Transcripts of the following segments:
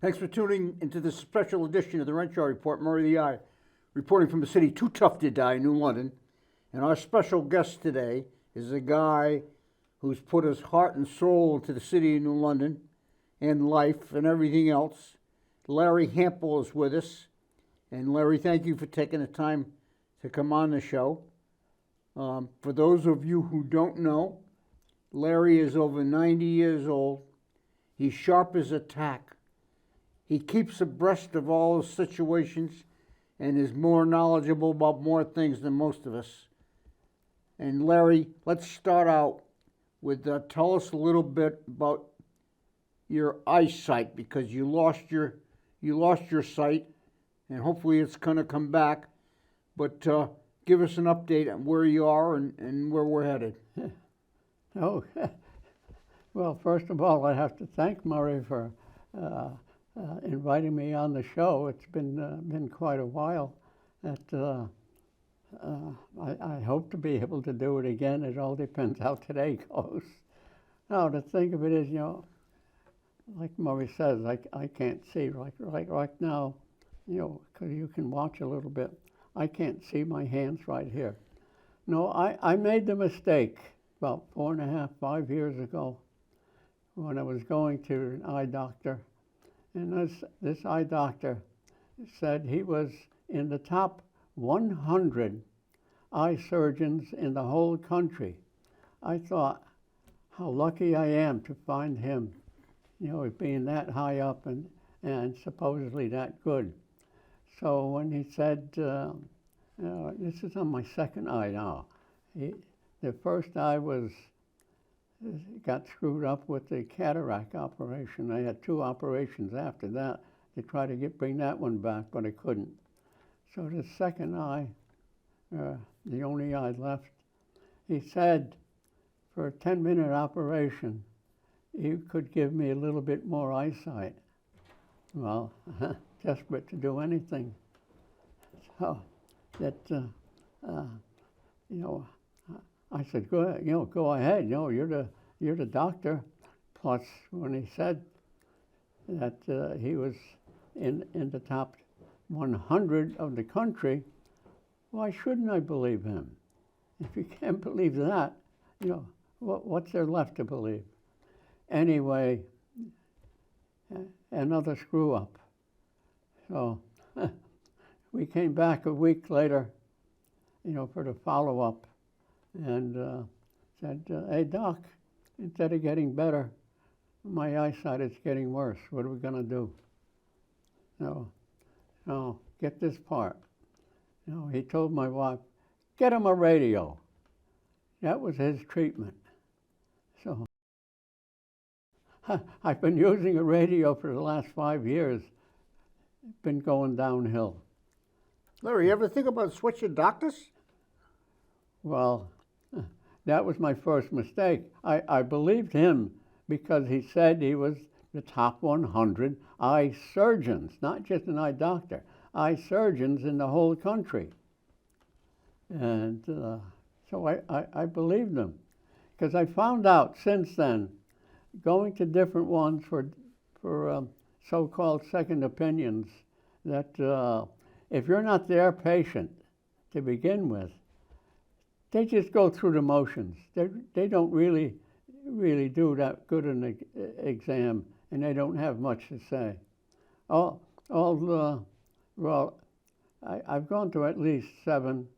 Thanks for tuning into this special edition of the Renshaw Report. Murray the Eye, reporting from the city too tough to die, New London. And our special guest today is a guy who's put his heart and soul into the city of New London and life and everything else. Larry Hample is with us. And Larry, thank you for taking the time to come on the show. For those of you who don't know, Larry is over 90 years old. He's sharp as a tack. He keeps abreast of all situations and is more knowledgeable about more things than most of us. And Larry, let's start out with tell us a little bit about your eyesight, because you lost your sight, and hopefully it's going to come back. But give us an update on where you are and where we're headed. Oh, well, first of all, I have to thank Murray for inviting me on the show. It's been quite a while. That I hope to be able to do it again. It all depends how today goes. Now, the thing of it is, like Murray says, I can't see. Like right now, because you can watch a little bit. I can't see my hands right here. No, I made the mistake about 4.5, 5 years ago when I was going to an eye doctor. And this eye doctor said he was in the top 100 eye surgeons in the whole country. I thought, how lucky I am to find him, being that high up and supposedly that good. So when he said, this is on my second eye now. The first eye got screwed up with the cataract operation. I had 2 operations after that to try to bring that one back, but I couldn't. So the second eye, the only eye left, he said for a 10-minute operation, he could give me a little bit more eyesight. Well, desperate to do anything. So that, I said, go ahead. You're the doctor. Plus, when he said that he was in the top 100 of the country, why shouldn't I believe him? If you can't believe that, what's there left to believe? Anyway, another screw up. So we came back a week later, for the follow-up, and said, hey, Doc, instead of getting better, my eyesight is getting worse. What are we going to do? No, get this part. He told my wife, get him a radio. That was his treatment. So I've been using a radio for the last 5 years. It's been going downhill. Larry, you ever think about switching doctors? Well, that was my first mistake. I believed him because he said he was the top 100 eye surgeons, not just an eye doctor, eye surgeons in the whole country. And so I believed him, because I found out since then, going to different ones for so-called second opinions, that if you're not their patient to begin with, they just go through the motions. They don't really do that good an exam, and they don't have much to say. Well, I've gone to at least 7.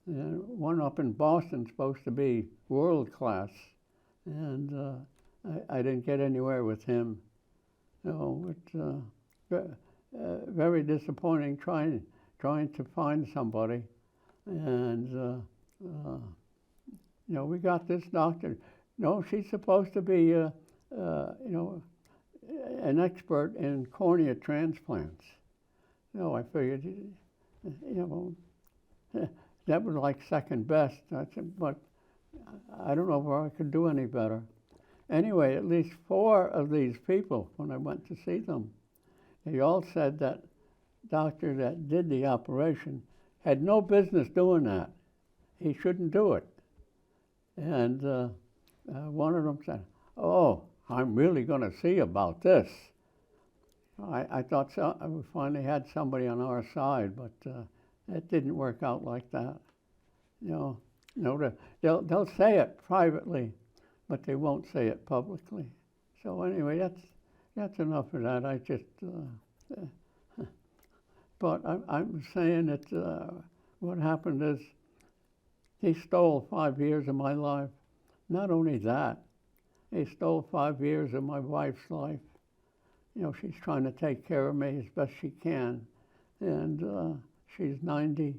One up in Boston supposed to be world class, and I didn't get anywhere with him. Very disappointing trying to find somebody, and we got this doctor. No, she's supposed to be an expert in cornea transplants. I figured, that was like second best. I said, but I don't know where I could do any better. Anyway, at least 4 of these people, when I went to see them, they all said that doctor that did the operation had no business doing that. He shouldn't do it. And one of them said, oh, I'm really going to see about this. I thought we finally had somebody on our side, but it didn't work out like that. They'll say it privately, but they won't say it publicly. So anyway, that's enough of that. But I'm saying that what happened is he stole 5 years of my life. Not only that, he stole 5 years of my wife's life. She's trying to take care of me as best she can, and she's 90,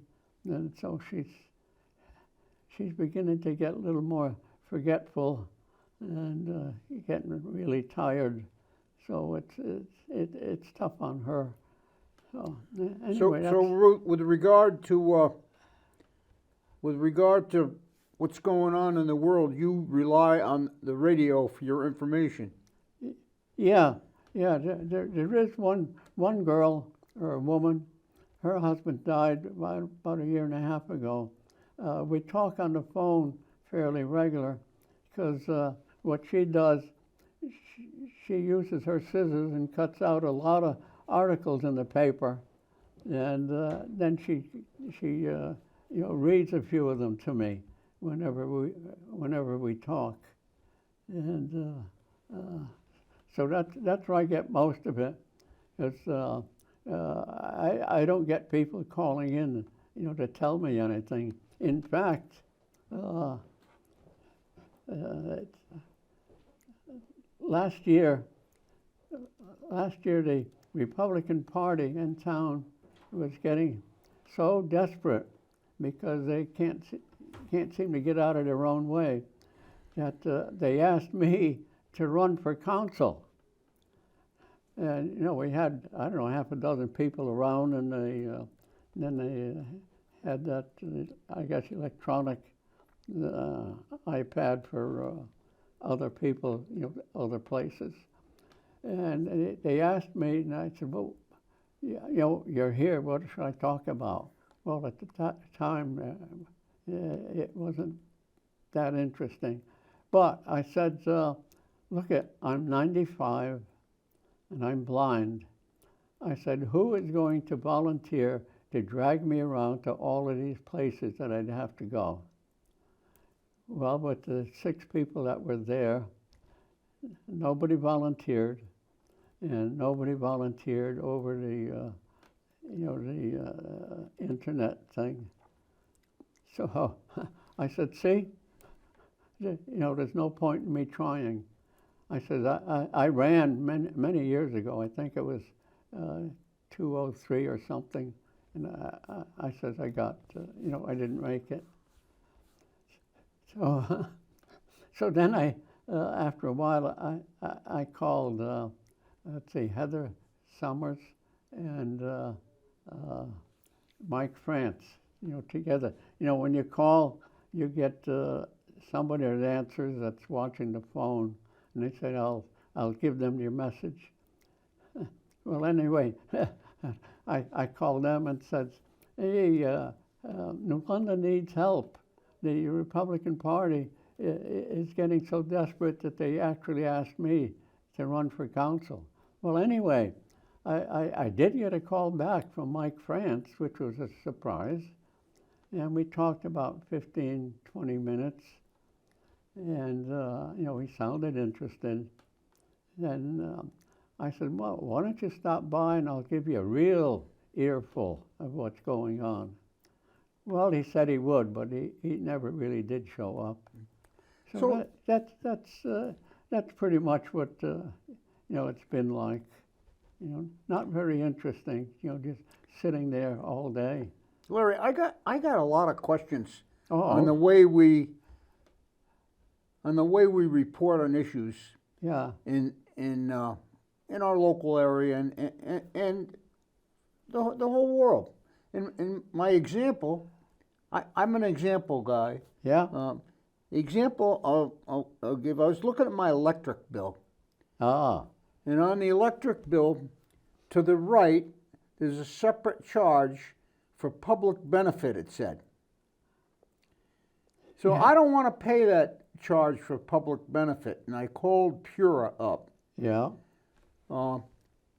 and so she's beginning to get a little more forgetful and getting really tired. So it's tough on her. So anyway, so with regard to what's going on in the world, you rely on the radio for your information. Yeah. There is one girl or a woman. Her husband died about 1.5 years ago. We talk on the phone fairly regular because what she does, she uses her scissors and cuts out a lot of articles in the paper, and then she reads a few of them to me whenever we talk, and so that's where I get most of it. Because I don't get people calling in, to tell me anything. In fact, last year the Republican Party in town was getting so desperate because they can't seem to get out of their own way that they asked me to run for council. And we had, I don't know, half a dozen people around, and then they had that, I guess, electronic iPad for other people, other places. And they asked me, and I said, well, you're here, what should I talk about? Well, at the time, it wasn't that interesting. But I said, look, I'm 95 and I'm blind. I said, who is going to volunteer to drag me around to all of these places that I'd have to go? Well, with the 6 people that were there, nobody volunteered, and nobody volunteered over the internet thing. So I said, see, there's no point in me trying. I said, I ran many years ago. I think it was 203 or something. And I said, I got, I didn't make it. So then after a while, I called, let's see, Heather Summers and Mike France, together. When you call, you get somebody that answers that's watching the phone. And they said, I'll give them your message. Well, anyway, I called them and said, hey, New London needs help. The Republican Party is getting so desperate that they actually asked me to run for council. Well, anyway, I did get a call back from Mike France, which was a surprise. And we talked about 15, 20 minutes. And, he sounded interested. And I said, well, why don't you stop by and I'll give you a real earful of what's going on. Well, he said he would, but he never really did show up. So that's pretty much what, it's been like. Not very interesting, just sitting there all day. Larry, I got a lot of questions Oh. on the way we report on issues. Yeah. In our local area and the whole world. In my example, I'm an example guy. Yeah. The example I'll give, I was looking at my electric bill. Ah. And on the electric bill, to the right, there's a separate charge for public benefit, it said. So Yeah. I don't want to pay that charge for public benefit, and I called Pura up. Yeah.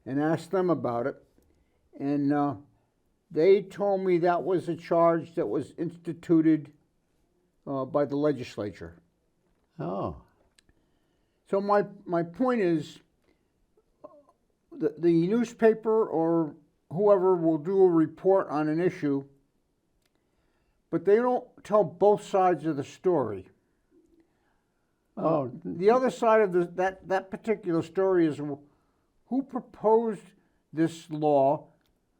and asked them about it, and they told me that was a charge that was instituted by the legislature. Oh, So my point is, the newspaper or whoever will do a report on an issue, but they don't tell both sides of the story. oh, The other side of that particular story is who proposed this law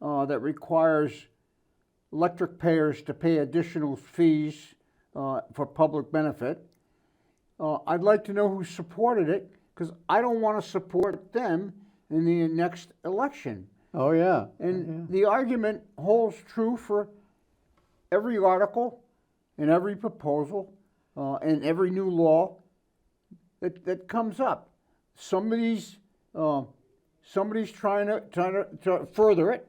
that requires electric payers to pay additional fees for public benefit. I'd like to know who supported it, because I don't want to support them in the next election. oh, yeah. And the argument holds true for every article and every proposal and every new law that comes up. Somebody's trying to further it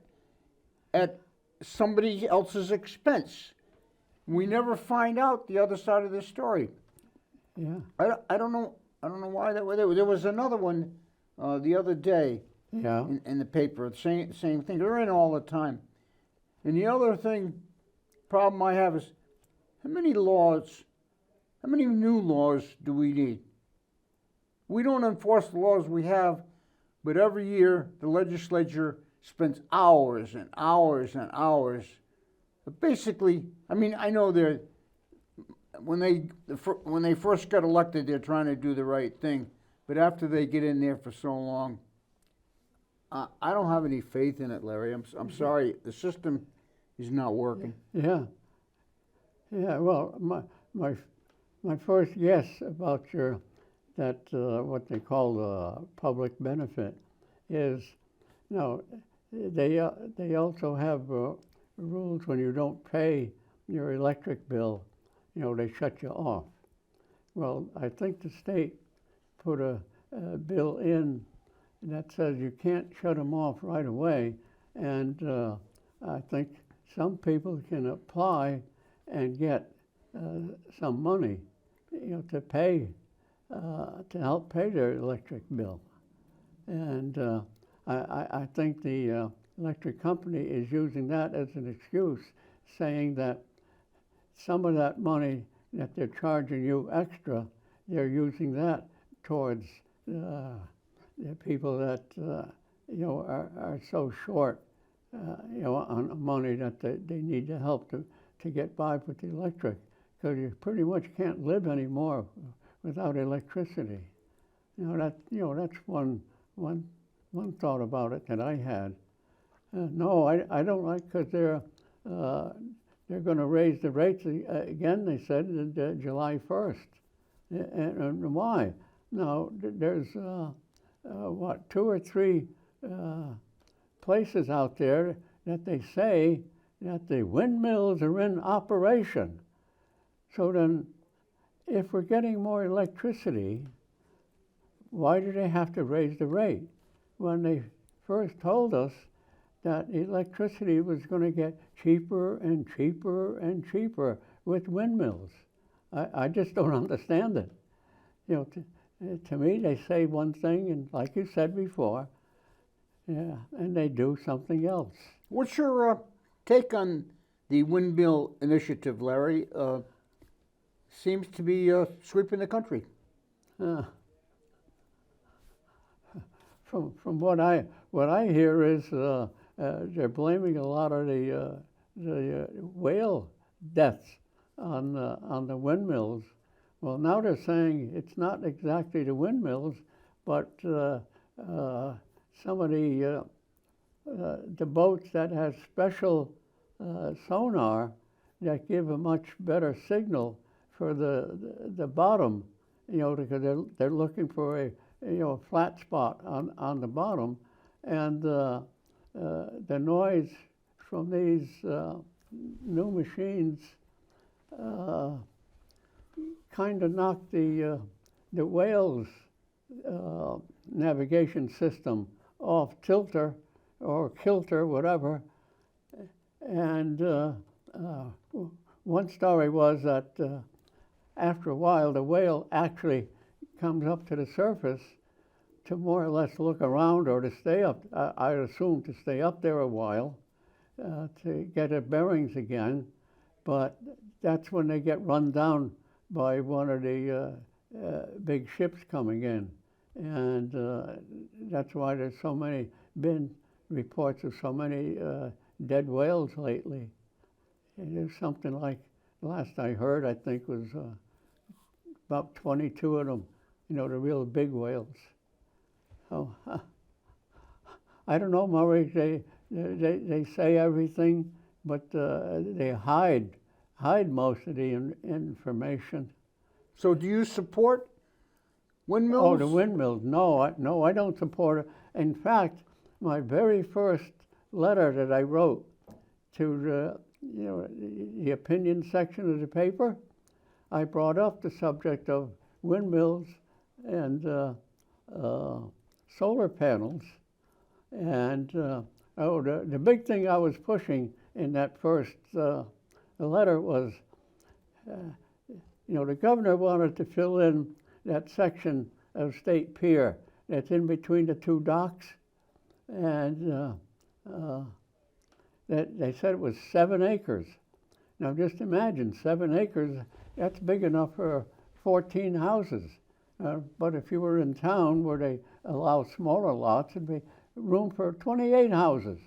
at somebody else's expense. We never find out the other side of the story. Yeah, I don't know why that was. There was another one the other day yeah. in the paper. Same thing. They're in all the time. And the other problem I have is how many new laws do we need? We don't enforce the laws we have, but every year the legislature spends hours and hours and hours. Basically, I mean, I know when they first got elected, they're trying to do the right thing, but after they get in there for so long, I don't have any faith in it, Larry. I'm sorry, the system is not working. Yeah, yeah. Well, my first guess about that what they call public benefit is, no, they also have rules when you don't pay your electric bill, they shut you off. Well, I think the state put a bill in that says you can't shut them off right away, and I think some people can apply and get some money, to pay, to help pay their electric bill. And I think the electric company is using that as an excuse, saying that some of that money that they're charging you extra, they're using that towards the people that are so short, on money that they need the help to get by with the electric, because you pretty much can't live anymore without electricity. That's one thought about it that I had. No, I don't like, because they're going to raise the rates again, they said, July 1st. And why? Now, there's, 2 or 3 places out there that they say that the windmills are in operation. So then, if we're getting more electricity, why do they have to raise the rate? When they first told us that electricity was going to get cheaper and cheaper and cheaper with windmills. I just don't understand it. To me, they say one thing, and like you said before, yeah, and they do something else. What's your take on the windmill initiative, Larry? Seems to be sweeping the country. From what I hear is they're blaming a lot of the whale deaths on the windmills. Well, now they're saying it's not exactly the windmills, but some of the boats that have special sonar that give a much better signal for the bottom, because they're looking for a flat spot on the bottom, and the noise from these new machines kind of knocked the whale's navigation system off tilter or kilter, whatever. And one story was that after a while, the whale actually comes up to the surface to more or less look around or to stay up. I assume to stay up there a while to get their bearings again, but that's when they get run down by one of the big ships coming in, and that's why there's been reports of so many dead whales lately. And there's something like, last I heard, I think was about 22 of them, the real big whales. So I don't know, Murray. They say everything, but they hide most of the information. So do you support windmills? Oh, the windmills? No, I don't support it. In fact, my very first letter that I wrote to the opinion section of the paper, I brought up the subject of windmills and solar panels. And the big thing I was pushing in that first letter was, the governor wanted to fill in that section of State Pier that's in between the two docks, and that they said it was 7 acres. Now just imagine, 7 acres, that's big enough for 14 houses. But if you were in town where they allow smaller lots, it'd be room for 28 houses.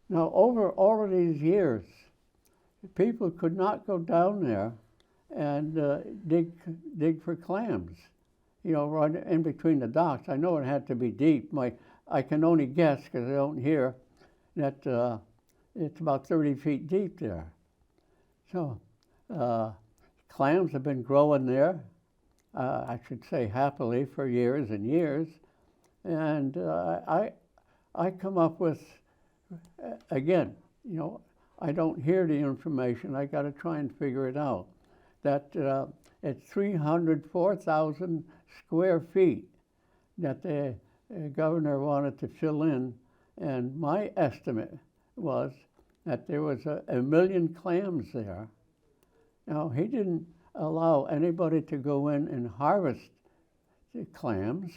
Now, over all of these years, people could not go down there and dig for clams, right in between the docks. I know it had to be deep. I can only guess, because I don't hear, that it's about 30 feet deep there. So clams have been growing there, I should say happily, for years and years. And I come up with, again, I don't hear the information. I got to try and figure it out. That it's 304,000 square feet that the governor wanted to fill in, and my estimate was that there was a million clams there. Now, he didn't allow anybody to go in and harvest the clams.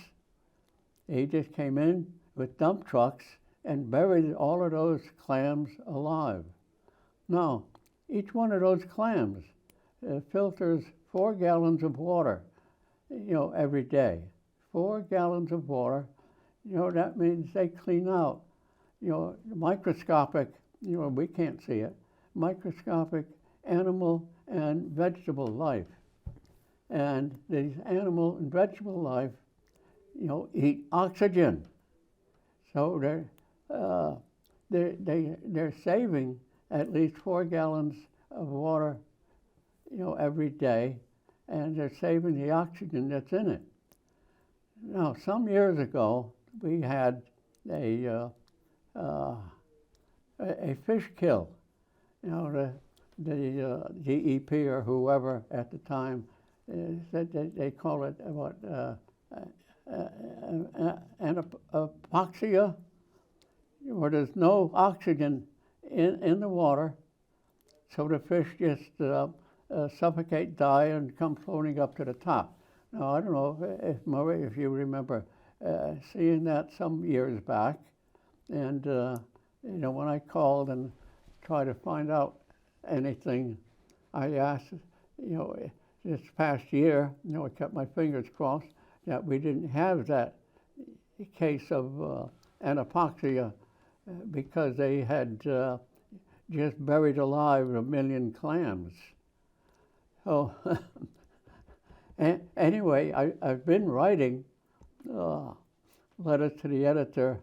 He just came in with dump trucks and buried all of those clams alive. Now, each one of those clams filters 4 gallons of water, every day. 4 gallons of water, that means they clean out, microscopic, we can't see it, microscopic animal and vegetable life. And these animal and vegetable life, eat oxygen. So they're saving at least 4 gallons of water, every day, and they're saving the oxygen that's in it. Now, some years ago, we had a fish kill. The DEP or whoever at the time said that they call it apoxia, where there's no oxygen in the water, so the fish just suffocate, die, and come floating up to the top. Now, I don't know if Murray, if you remember seeing that some years back, and when I called and tried to find out anything, I asked, this past year, I kept my fingers crossed that we didn't have that case of anapoxia because they had just buried alive 1 million clams. So anyway, I've been writing letters to the editor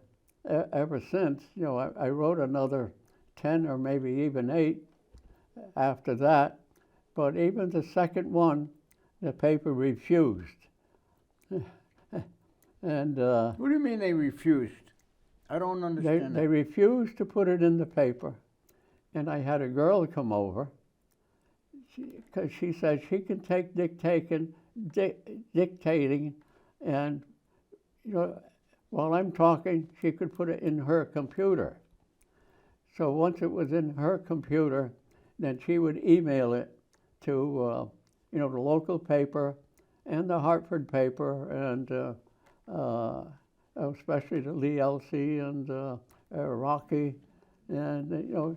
ever since. I wrote another 10 or maybe even 8 after that, but even the second one, the paper refused. And what do you mean they refused? I don't understand. They refused to put it in the paper, and I had a girl come over because she said she can take dictating, and while I'm talking, she could put it in her computer. So once it was in her computer, then she would email it to the local paper and the Hartford paper and especially to Lee Elsie and Rocky, and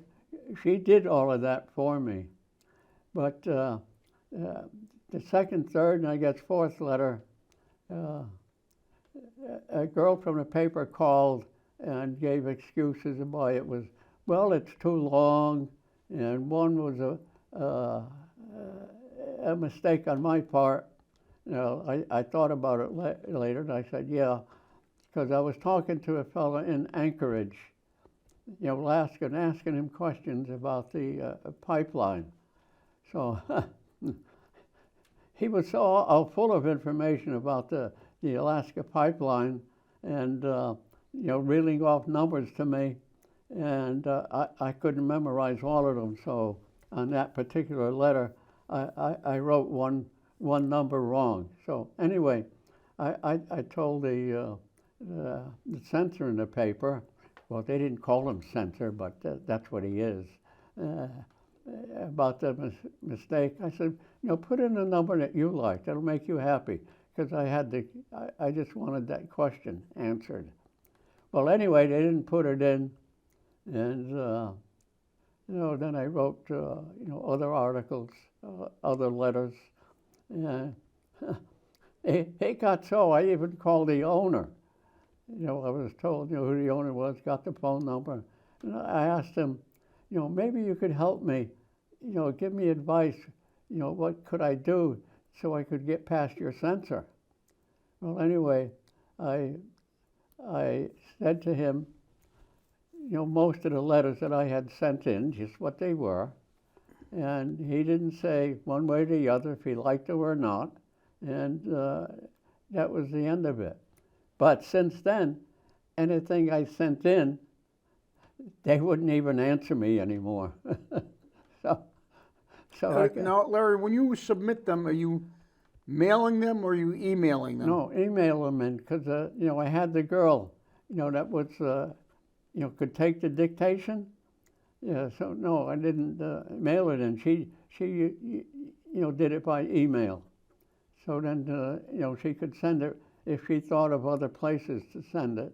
she did all of that for me. But the second, third, and I guess fourth letter, a girl from the paper called and gave excuses why it was, well, it's too long, and one was a mistake on my part. I thought about it later, and I said, yeah, because I was talking to a fellow in Anchorage, asking him questions about the pipeline. So he was so full of information about the Alaska pipeline, and reeling off numbers to me, and I couldn't memorize all of them. So on that particular letter, I wrote one number wrong. So anyway, I told the censor in the paper, well, they didn't call him censor, but that's what he is, about the mistake. I said, put in a number that you like. That'll make you happy, because I just wanted that question answered. Well, anyway, they didn't put it in, and then I wrote other articles, other letters. It got so I even called the owner. I was told who the owner was, got the phone number, and I asked him, maybe you could help me, give me advice, what could I do so I could get past your censor? Well, anyway, I said to him, most of the letters that I had sent in, just what they were, and he didn't say one way or the other if he liked it or not, and that was the end of it. But since then, anything I sent in, they wouldn't even answer me anymore. Now, Larry, when you submit them, are you mailing them or are you emailing them? No, email them in, because I had the girl, that was could take the dictation. Yeah, so no, I didn't mail it in. She did it by email. So then she could send it if she thought of other places to send it.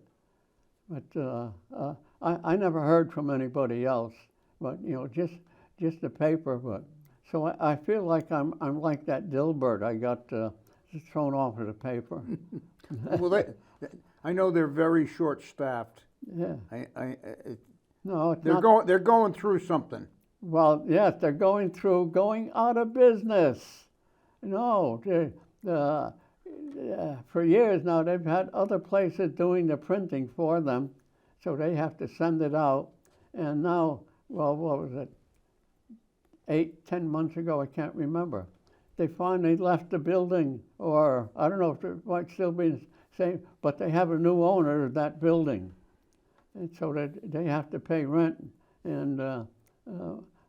But I never heard from anybody else. But just the paper. But so I feel like I'm like that Dilbert. I got just thrown off of the paper. Well, I know they're very short-staffed. Yeah. No, it's not. They're going through something. Well, yes, they're going out of business. No, for years now they've had other places doing the printing for them, so they have to send it out. And now, well, what was it? 8-10 months ago, I can't remember. They finally left the building, or I don't know if it might still be the same, but they have a new owner of that building. And so they have to pay rent, and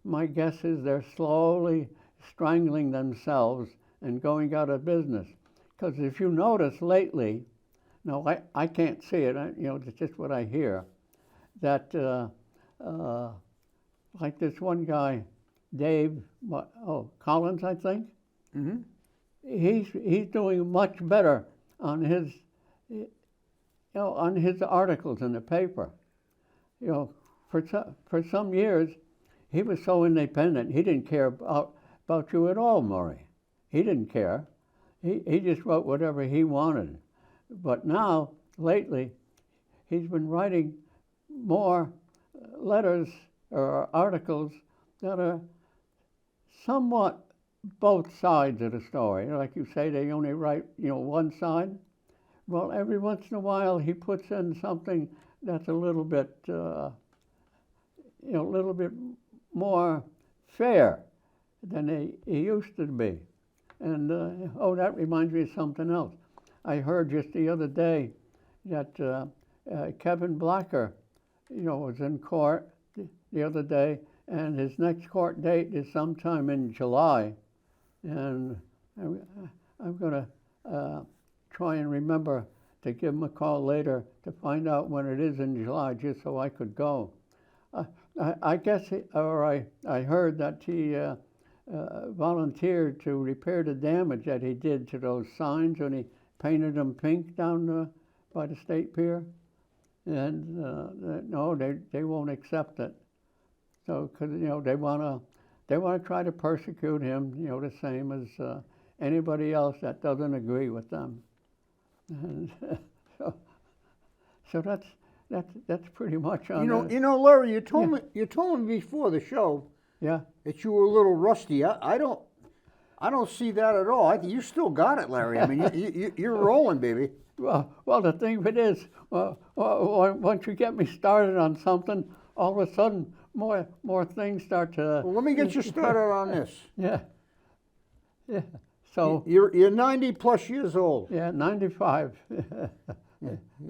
my guess is they're slowly strangling themselves and going out of business. Because if you notice lately, no, I can't see it, it's just what I hear, that like this one guy, Dave, Collins, I think, mm-hmm. he's doing much better on his articles in the paper. For some years, he was so independent. He didn't care about you at all, Murray. He didn't care. He just wrote whatever he wanted. But now, lately, he's been writing more letters or articles that are somewhat both sides of the story. Like you say, they only write, one side. Well, every once in a while, he puts in something that's a little bit, more fair than he used to be. And, that reminds me of something else. I heard just the other day that Kevin Blacker, was in court the other day, and his next court date is sometime in July. And I'm going to try and remember to give him a call later to find out when it is in July, just so I could go. I guess, I heard that he volunteered to repair the damage that he did to those signs when he painted them pink down by the state pier, and no, they won't accept it. So, because they want to try to persecute him, the same as anybody else that doesn't agree with them. And so that's pretty much on. Larry, you told me before the show. Yeah. That you were a little rusty. I don't see that at all. You still got it, Larry. I mean, you're rolling, baby. Well, the thing of it is, once you get me started on something, all of a sudden more things start to. Well, let me get you started on this. Yeah. So you're 90 plus years old. Yeah, 95.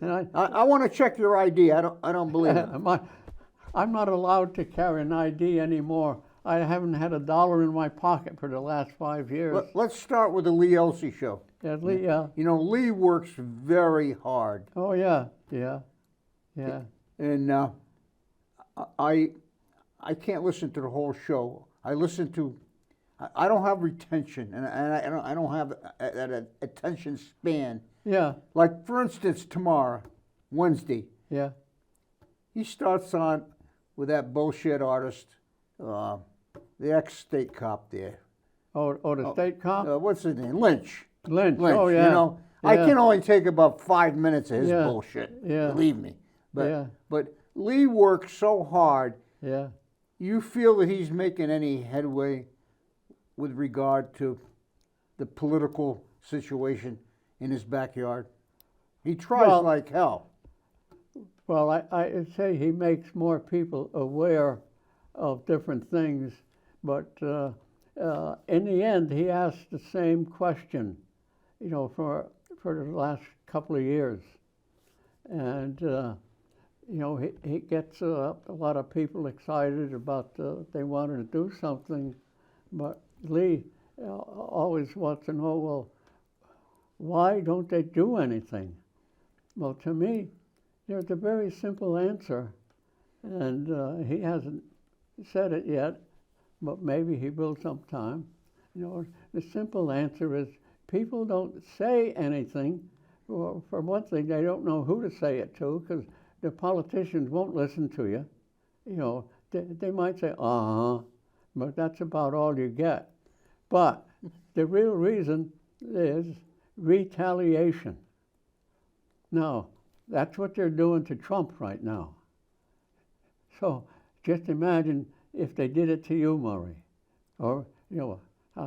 And I want to check your ID. I don't believe it. I'm not allowed to carry an ID anymore. I haven't had $1 in my pocket for the last 5 years. Let's start with the Lee Elsey show. Yeah, Lee. Yeah. Lee works very hard. Oh yeah. And I can't listen to the whole show. I listen to. I don't have retention, and I don't have that attention span. Yeah. Like for instance, tomorrow, Wednesday. Yeah. He starts on with that bullshit artist, the ex-state cop there. Oh, the state cop? What's his name? Lynch. Lynch. Oh, yeah. Yeah. I can only take about 5 minutes of his Yeah. bullshit. Yeah. Believe me. But Yeah. but Lee works so hard. Yeah. You feel that he's making any headway with regard to the political situation in his backyard? He tries like hell. Well, I say he makes more people aware of different things, but in the end, he asks the same question, for the last couple of years, and he gets a lot of people excited about they wanted to do something, but Lee always wants to know, well, why don't they do anything? Well, to me, there's a very simple answer, and he hasn't said it yet, but maybe he will sometime. The simple answer is people don't say anything. Well, for one thing, they don't know who to say it to, because the politicians won't listen to you. They might say, but that's about all you get. But the real reason is retaliation. Now, that's what they're doing to Trump right now. So just imagine if they did it to you, Murray. Or,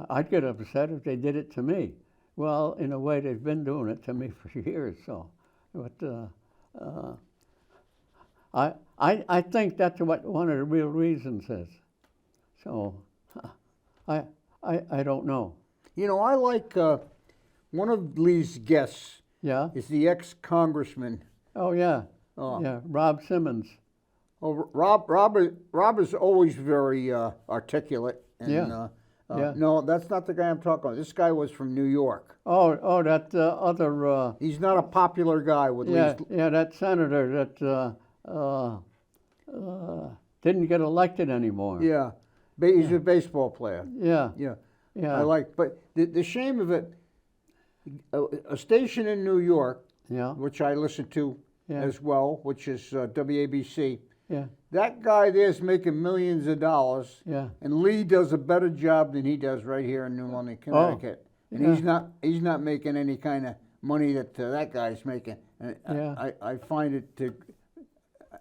I'd get upset if they did it to me. Well, in a way, they've been doing it to me for years, so. But I think that's what one of the real reasons is. So, I don't know. I like one of Lee's guests. Yeah. Is the ex-congressman. Oh yeah. Yeah, Rob Simmons. Oh, Rob is always very articulate. And, Yeah. No, that's not the guy I'm talking about. This guy was from New York. Oh, that other. He's not a popular guy with Lee's. Yeah, that senator that didn't get elected anymore. Yeah, he's a baseball player. Yeah. I like, but the shame of it, a station in New York, which I listen to as well, which is WABC. Yeah. That guy there's making millions of dollars. Yeah. And Lee does a better job than he does right here in New London, Connecticut. And he's not making any kind of money that that guy's making. And I find it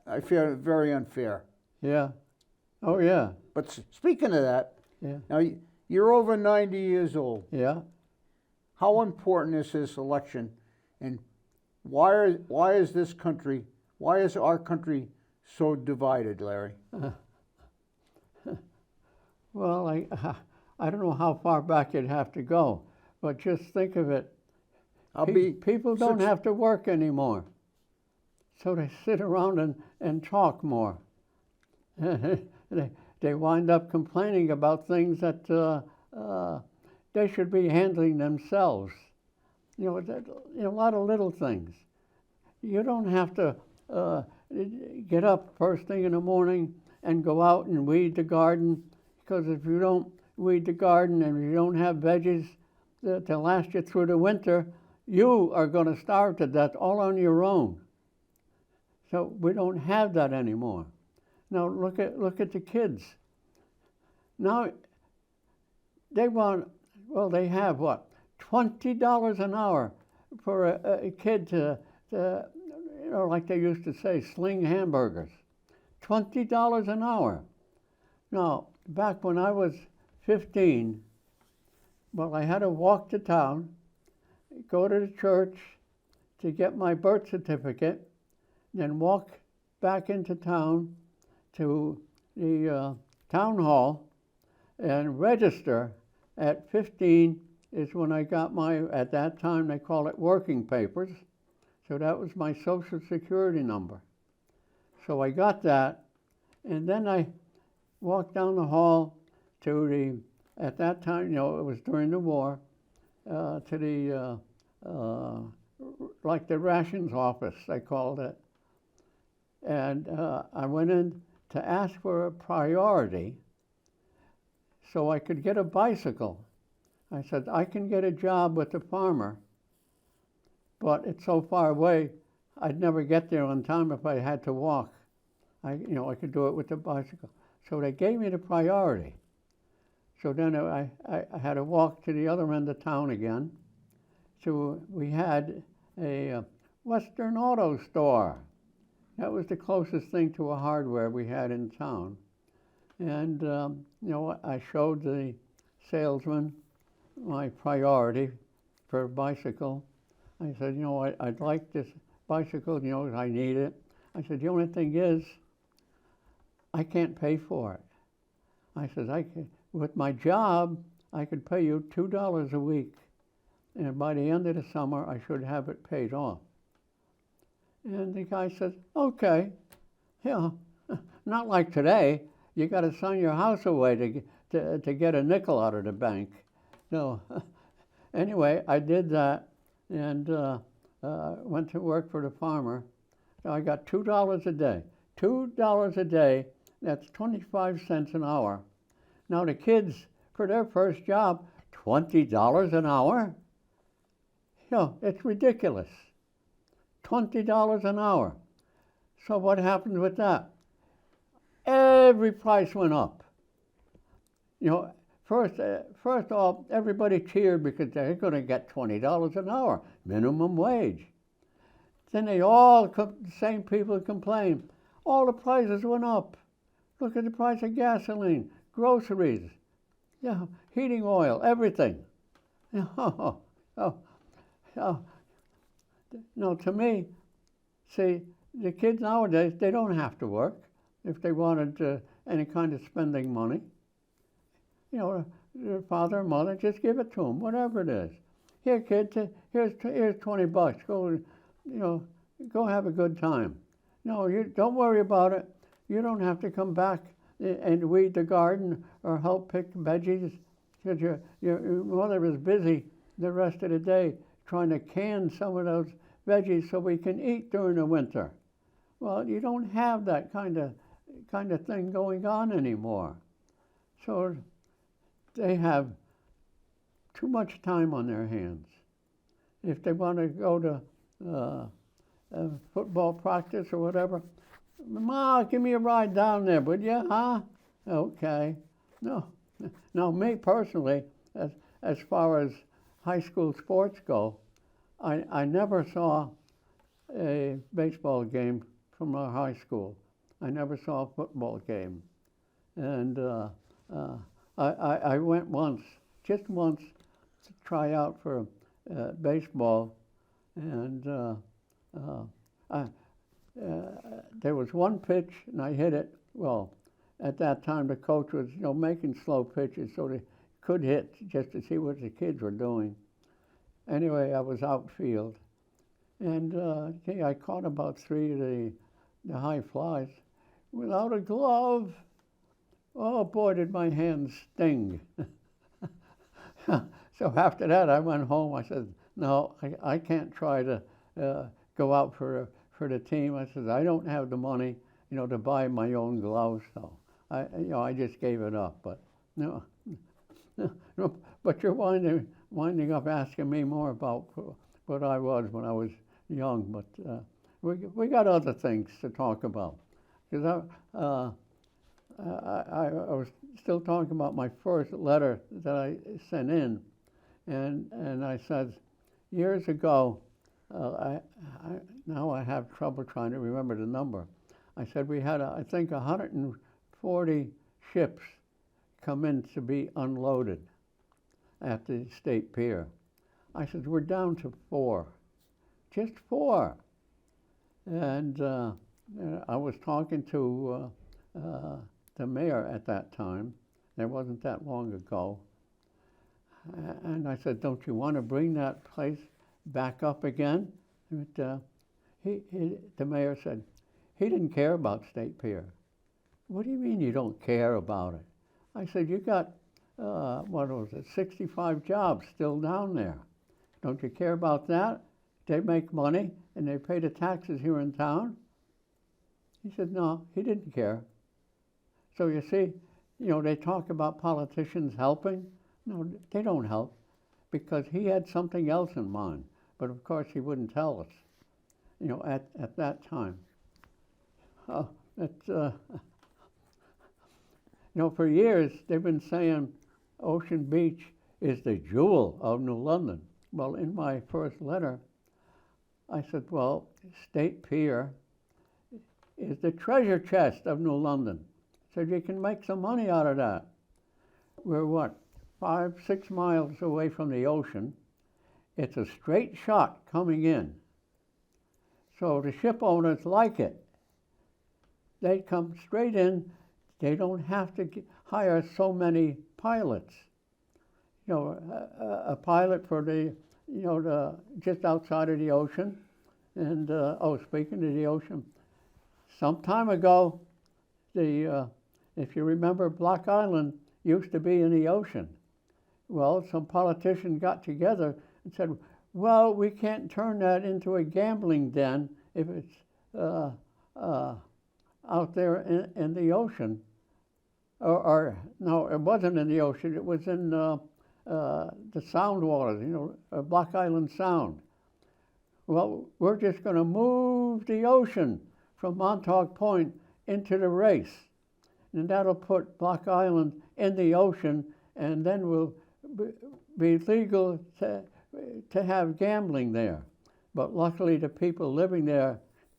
I feel it very unfair. Yeah. Oh yeah. But speaking of that, Yeah. now you're over 90 years old. Yeah. How important is this election, and why is our country so divided, Larry? Well, I don't know how far back you'd have to go, but just think of it. People don't have to work anymore, so they sit around and talk more. They wind up complaining about things that they should be handling themselves. A lot of little things. You don't have to get up first thing in the morning and go out and weed the garden, because if you don't weed the garden and you don't have veggies to last you through the winter, you are going to starve to death all on your own. So we don't have that anymore. Now look at the kids. Now they have what? $20 an hour for a kid to, like they used to say, sling hamburgers. $20 an hour. Now, back when I was 15, I had to walk to town, go to the church to get my birth certificate, then walk back into town to the town hall and register. At 15 is when I got at that time they call it working papers. So that was my Social Security number. So I got that, and then I walked down the hall to at that time, it was during the war, to the, like the rations office, they called it. And I went in to ask for a priority so I could get a bicycle. I said, I can get a job with the farmer, but it's so far away, I'd never get there on time if I had to walk. I could do it with the bicycle. So they gave me the priority. So then I had to walk to the other end of town again. So we had a Western Auto Store. That was the closest thing to a hardware we had in town. And, I showed the salesman my priority for a bicycle. I said, I'd like this bicycle, I need it. I said, the only thing is, I can't pay for it. I said, with my job, I could pay you $2 a week. And by the end of the summer, I should have it paid off. And the guy said, okay, not like today. You got to sign your house away to get a nickel out of the bank. No. Anyway, I did that and went to work for the farmer. I got $2 a day. $2 a day, that's 25 cents an hour. Now the kids, for their first job, $20 an hour? It's ridiculous. $20 an hour. So what happened with that? Every price went up. First off, everybody cheered because they're going to get $20 an hour, minimum wage. Then the same people complain. All the prices went up. Look at the price of gasoline, groceries, heating oil, everything. No, to me, see, the kids nowadays, they don't have to work if they wanted any kind of spending money. Their father or mother, just give it to them, whatever it is. Here, kid, here's $20. Go have a good time. No, you don't worry about it. You don't have to come back and weed the garden or help pick veggies because your mother is busy the rest of the day trying to can some of those veggies so we can eat during the winter. Well, you don't have that kind of thing going on anymore. So they have too much time on their hands. If they want to go to football practice or whatever, Ma, give me a ride down there, would you, huh? Okay. No, me personally, as far as high school sports go, I never saw a baseball game from our high school. I never saw a football game. And I went just once, to try out for baseball, and there was one pitch, and I hit it. Well, at that time, the coach was, making slow pitches so they could hit just to see what the kids were doing. Anyway, I was outfield, and I caught about 3 of the high flies without a glove. Oh boy, did my hands sting. So after that, I went home. I said, no, I can't try to go out for the team. I said, I don't have the money, to buy my own gloves. So I just gave it up. But but you're winding up asking me more about what I was when I was young, but we got other things to talk about. Because I was still talking about my first letter that I sent in, and I said, years ago, now I have trouble trying to remember the number. I said we had, I think, 140 ships come in to be unloaded at the state pier. I said, we're down to 4, just 4. And I was talking to the mayor at that time. It wasn't that long ago. And I said, don't you want to bring that place back up again? But, the mayor said, he didn't care about State Pier. What do you mean you don't care about it? I said, you got, 65 jobs still down there. Don't you care about that? They make money and they pay the taxes here in town. He said, no, he didn't care. So you see, they talk about politicians helping. No, they don't help, because he had something else in mind. But of course he wouldn't tell us, at that time. For years they've been saying Ocean Beach is the jewel of New London. Well, in my first letter, I said, well, State Pier is the treasure chest of New London. So you can make some money out of that. We're 5-6 miles away from the ocean. It's a straight shot coming in. So the ship owners like it. They come straight in. They don't have to hire so many pilots. A pilot for the just outside of the ocean. And speaking of the ocean, some time ago, if you remember, Block Island used to be in the ocean. Well, some politician got together and said, well, we can't turn that into a gambling den if it's out there in the ocean. Or no, it wasn't in the ocean. It was in the sound waters, Block Island Sound. Well, we're just going to move the ocean from Montauk Point into the race. And that'll put Block Island in the ocean, and then we'll be legal to have gambling there. But luckily the people living there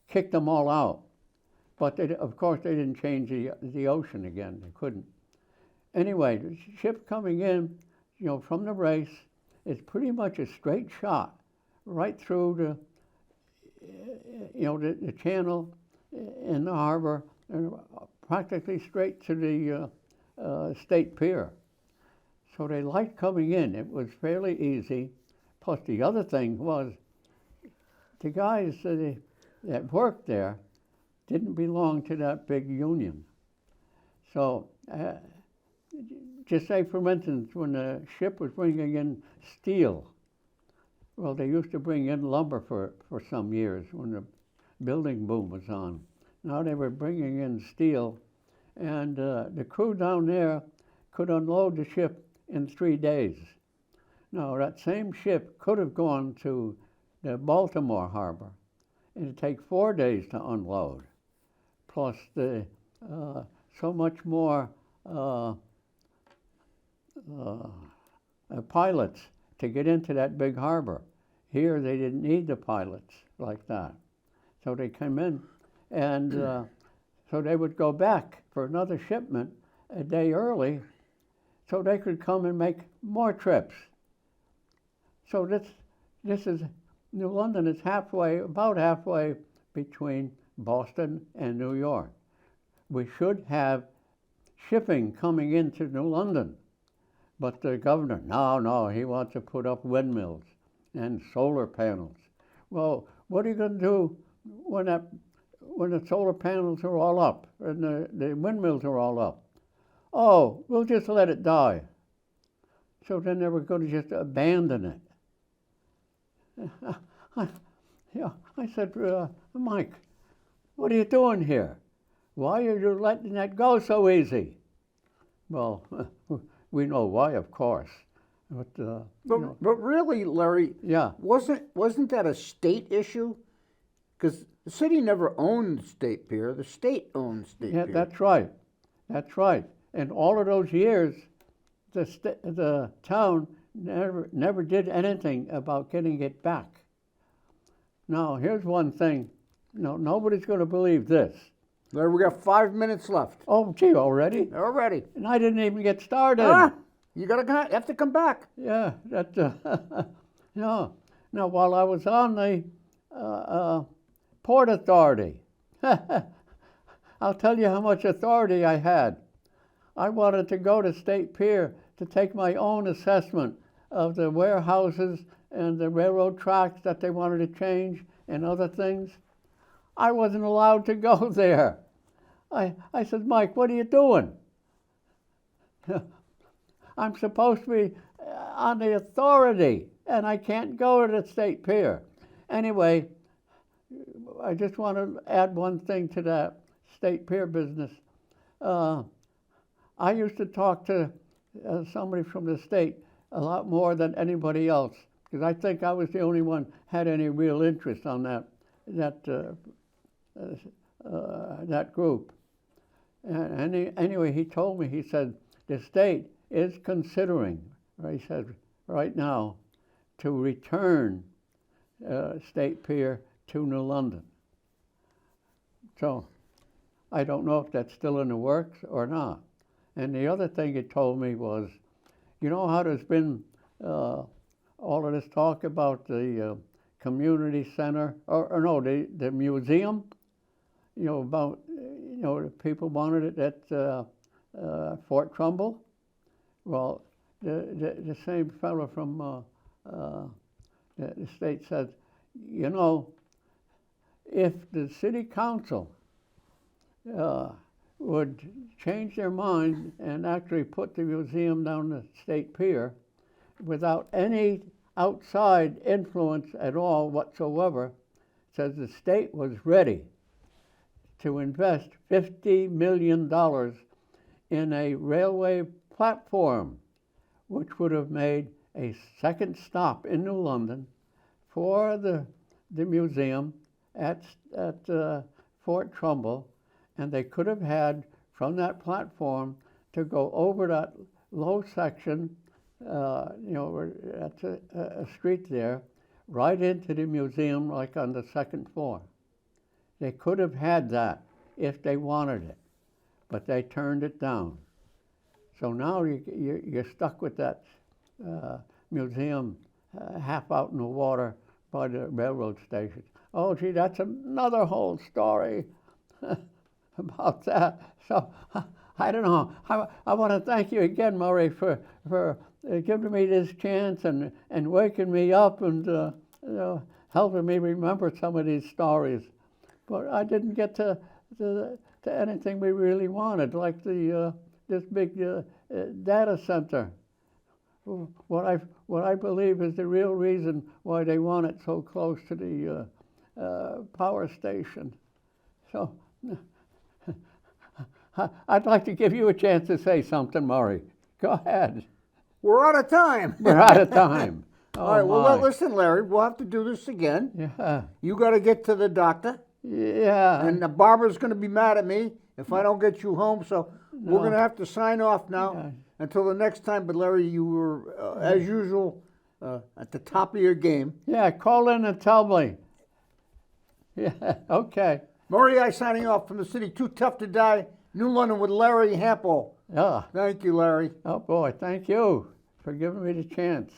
kicked them all out. But of course they didn't change the ocean again. They couldn't. Anyway, the ship coming in, from the race, is pretty much a straight shot right through the channel in the harbor, and practically straight to the State Pier. So they liked coming in. It was fairly easy. Plus the other thing was, the guys that worked there didn't belong to that big union. So just say, for instance, when the ship was bringing in steel, well, they used to bring in lumber for some years when the building boom was on. Now they were bringing in steel, and the crew down there could unload the ship in 3 days. Now, that same ship could have gone to the Baltimore harbor. It'd take 4 days to unload, plus the so much more pilots to get into that big harbor. Here, they didn't need the pilots like that. So they came in, and so they would go back for another shipment a day early, so they could come and make more trips. So this is, New London is about halfway between Boston and New York. We should have shipping coming into New London, but the governor, no, he wants to put up windmills and solar panels. Well, what are you going to do when the solar panels are all up and the windmills are all up? Oh, we'll just let it die. So then they were going to just abandon it. I said, Mike, what are you doing here? Why are you letting that go so easy? Well, we know why, of course. But, But really, Larry, yeah, wasn't that a state issue? Because the city never owned State Pier. The state owned State yeah, Pier. that's right. That's right. And all of those years, the town never did anything about getting it back. Now, here's one thing. Nobody's going to believe this. Larry, we got 5 minutes left. Oh, gee, already? Already. And I didn't even get started. You have to come back. Yeah, that. Yeah. Now, while I was on the Port Authority, I'll tell you how much authority I had. I wanted to go to State Pier to take my own assessment of the warehouses and the railroad tracks that they wanted to change and other things. I wasn't allowed to go there. I said, Mike, what are you doing? I'm supposed to be on the authority, and I can't go to the State Pier. Anyway, I just want to add one thing to that State Pier business. I used to talk to somebody from the state a lot more than anybody else, because I think I was the only one had any real interest on that group. And anyway, he told me, he said, the state is considering, he said, right now, to return State Pier to New London. So I don't know if that's still in the works or not. And the other thing he told me was, you know how there's been all of this talk about the community center, or no, the museum, about, the people wanted it at Fort Trumbull. Well, the same fellow from the state said, if the city council would change their mind and actually put the museum down the State Pier without any outside influence at all whatsoever, says the state was ready to invest $50 million in a railway platform, which would have made a second stop in New London for the museum at Fort Trumbull, and they could have had from that platform to go over that low section, that's a street there, right into the museum, like on the second floor. They could have had that if they wanted it, but they turned it down. So now you're stuck with that museum half out in the water by the railroad station. Oh, gee, that's another whole story about that. So I don't know. I want to thank you again, Murray, for giving me this chance and waking me up and helping me remember some of these stories. But I didn't get to anything we really wanted, like this big data center. What I believe is the real reason why they want it so close to the power station. So I'd like to give you a chance to say something, Murray. Go ahead. We're out of time. We're out of time. All right, well, listen, Larry, we'll have to do this again. Yeah. You got to get to the doctor. Yeah. And Barbara's going to be mad at me if I don't get you home, so we're going to have to sign off now until the next time. But Larry, you were, as usual, at the top of your game. Yeah, call in and tell me. Yeah, okay. Murray I signing off from the city Too Tough to Die, New London with Larry Hample. Yeah. Thank you, Larry. Oh, boy, thank you for giving me the chance.